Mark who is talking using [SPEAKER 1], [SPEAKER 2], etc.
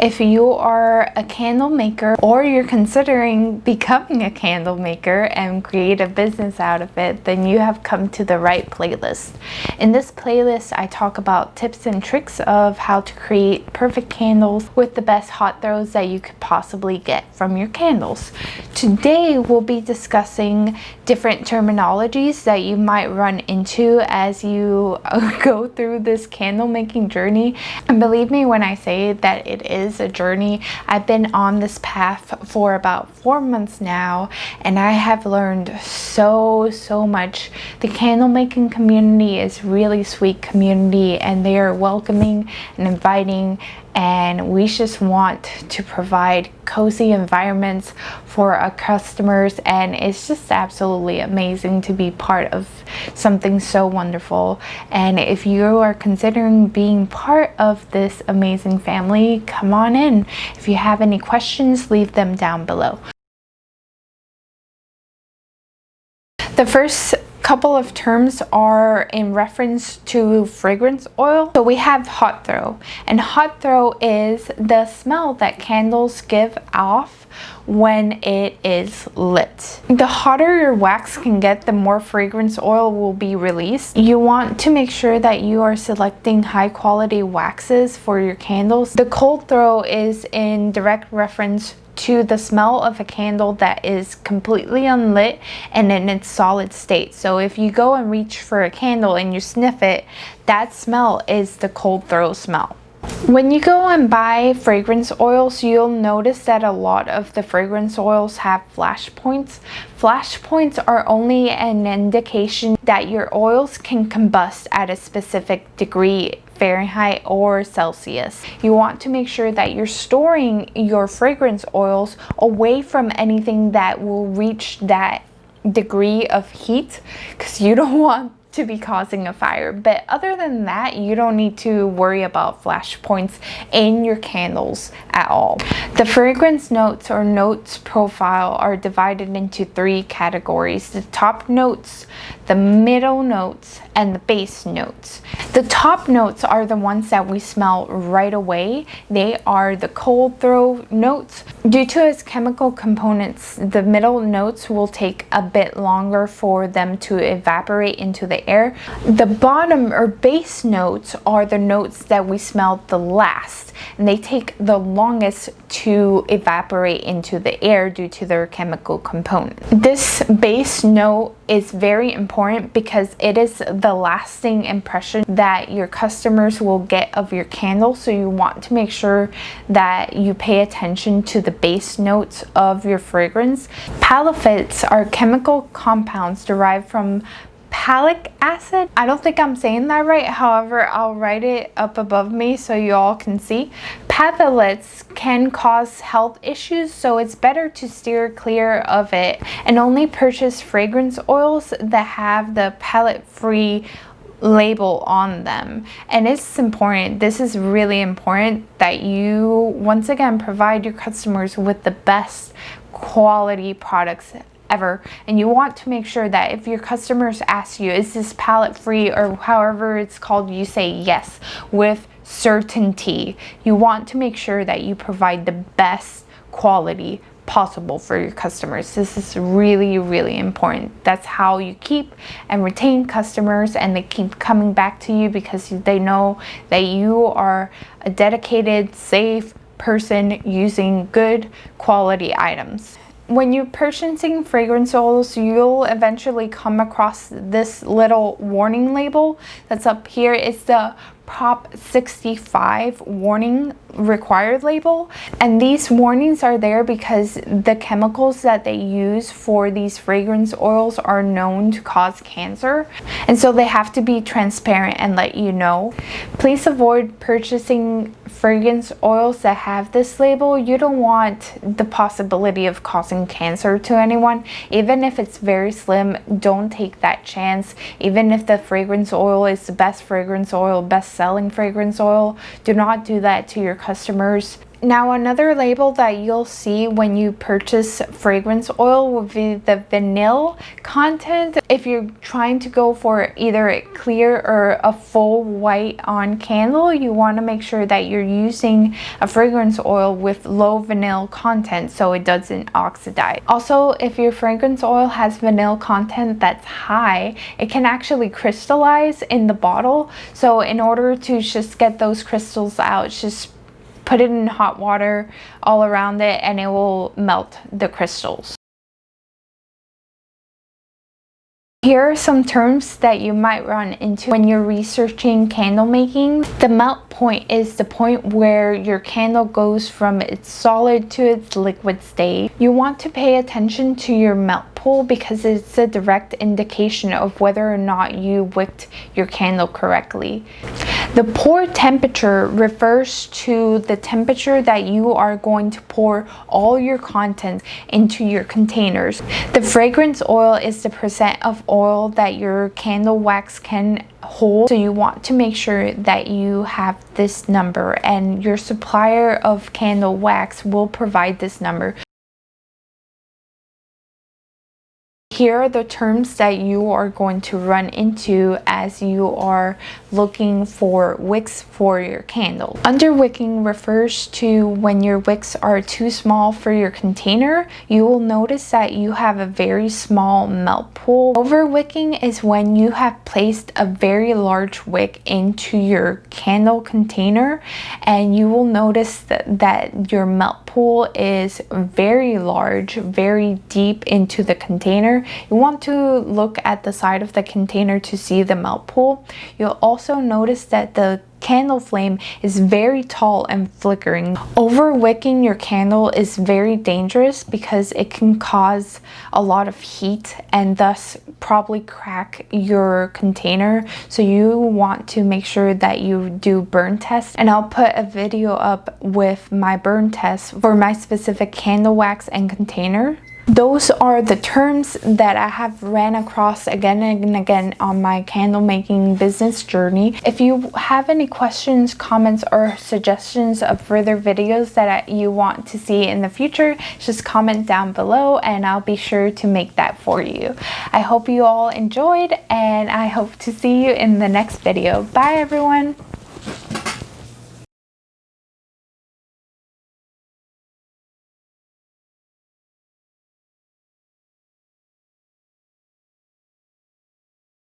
[SPEAKER 1] If you are a candle maker or you're considering becoming a candle maker and create a business out of it, then you have come to the right playlist. In this playlist, I talk about tips and tricks of how to create perfect candles with the best hot throws that you could possibly get from your candles. Today, we'll be discussing different terminologies that you might run into as you go through this candle making journey. And believe me when I say that it is a journey. I've been on this path for about 4 months now, and I have learned so much. The candle making community is really sweet community, and they are welcoming and inviting, and we just want to provide cozy environments for our customers, and it's just absolutely amazing to be part of something so wonderful. And if you are considering being part of this amazing family, come on in. If you have any questions, leave them down below. The first couple of terms are in reference to fragrance oil. So we have hot throw, and hot throw is the smell that candles give off when it is lit. The hotter your wax can get, the more fragrance oil will be released. You want to make sure that you are selecting high quality waxes for your candles. The cold throw is in direct reference to the smell of a candle that is completely unlit and in its solid state. So if you go and reach for a candle and you sniff it, that smell is the cold throw smell. When you go and buy fragrance oils, you'll notice that a lot of the fragrance oils have flash points. Flash points are only an indication that your oils can combust at a specific degree Fahrenheit or Celsius. You want to make sure that you're storing your fragrance oils away from anything that will reach that degree of heat, because you don't want to be causing a fire. But other than that, you don't need to worry about flash points in your candles at all. The fragrance notes or notes profile are divided into 3 categories: the top notes, the middle notes, and the base notes. The top notes are the ones that we smell right away. They are the cold throw notes. Due to its chemical components, the middle notes will take a bit longer for them to evaporate into the air. The bottom or base notes are the notes that we smell the last, and they take the longest to evaporate into the air due to their chemical component. This base note is very important because it is the lasting impression that your customers will get of your candle. So you want to make sure that you pay attention to the base notes of your fragrance. Palifites are chemical compounds derived from palic acid. I don't think I'm saying that right. However, I'll write it up above me so you all can see. Phthalates can cause health issues, so it's better to steer clear of it and only purchase fragrance oils that have the phthalate-free label on them. And it's important, this is really important, that you once again provide your customers with the best quality products ever. And you want to make sure that if your customers ask you, is this palette free or however it's called, you say yes with certainty. You want to make sure that you provide the best quality possible for your customers. This is really important. That's how you keep and retain customers, and they keep coming back to you because they know that you are a dedicated, safe person using good quality items. When you're purchasing fragrance oils, you'll eventually come across this little warning label that's up here. It's the Prop 65 warning required label, and these warnings are there because the chemicals that they use for these fragrance oils are known to cause cancer, and so they have to be transparent and let you know. Please avoid purchasing fragrance oils that have this label. You don't want the possibility of causing cancer to anyone. Even if it's very slim, don't take that chance. Even if the fragrance oil is the best fragrance oil, best selling fragrance oil, do not do that to your customers. Now another label that you'll see when you purchase fragrance oil will be the vanilla content. If you're trying to go for either a clear or a full white on candle, you want to make sure that you're using a fragrance oil with low vanilla content so it doesn't oxidize. Also, if your fragrance oil has vanilla content that's high, it can actually crystallize in the bottle. So in order to just get those crystals out, just put it in hot water all around it and it will melt the crystals. Here are some terms that you might run into when you're researching candle making. The melt point is the point where your candle goes from its solid to its liquid state. You want to pay attention to your melt pool because it's a direct indication of whether or not you wicked your candle correctly. The pour temperature refers to the temperature that you are going to pour all your contents into your containers. The fragrance oil is the percent of oil that your candle wax can hold. So you want to make sure that you have this number, and your supplier of candle wax will provide this number. Here are the terms that you are going to run into as you are looking for wicks for your candle. Underwicking refers to when your wicks are too small for your container. You will notice that you have a very small melt pool. Overwicking is when you have placed a very large wick into your candle container and you will notice that your melt pool is very large, very deep into the container. You want to look at the side of the container to see the melt pool. You'll also notice that the candle flame is very tall and flickering. Overwicking your candle is very dangerous because it can cause a lot of heat and thus probably crack your container. So you want to make sure that you do burn tests, and I'll put a video up with my burn test for my specific candle wax and container. Those are the terms that I have ran across again and again on my candle making business journey. If you have any questions, comments, or suggestions of further videos that you want to see in the future, just comment down below and I'll be sure to make that for you. I hope you all enjoyed and I hope to see you in the next video. Bye everyone!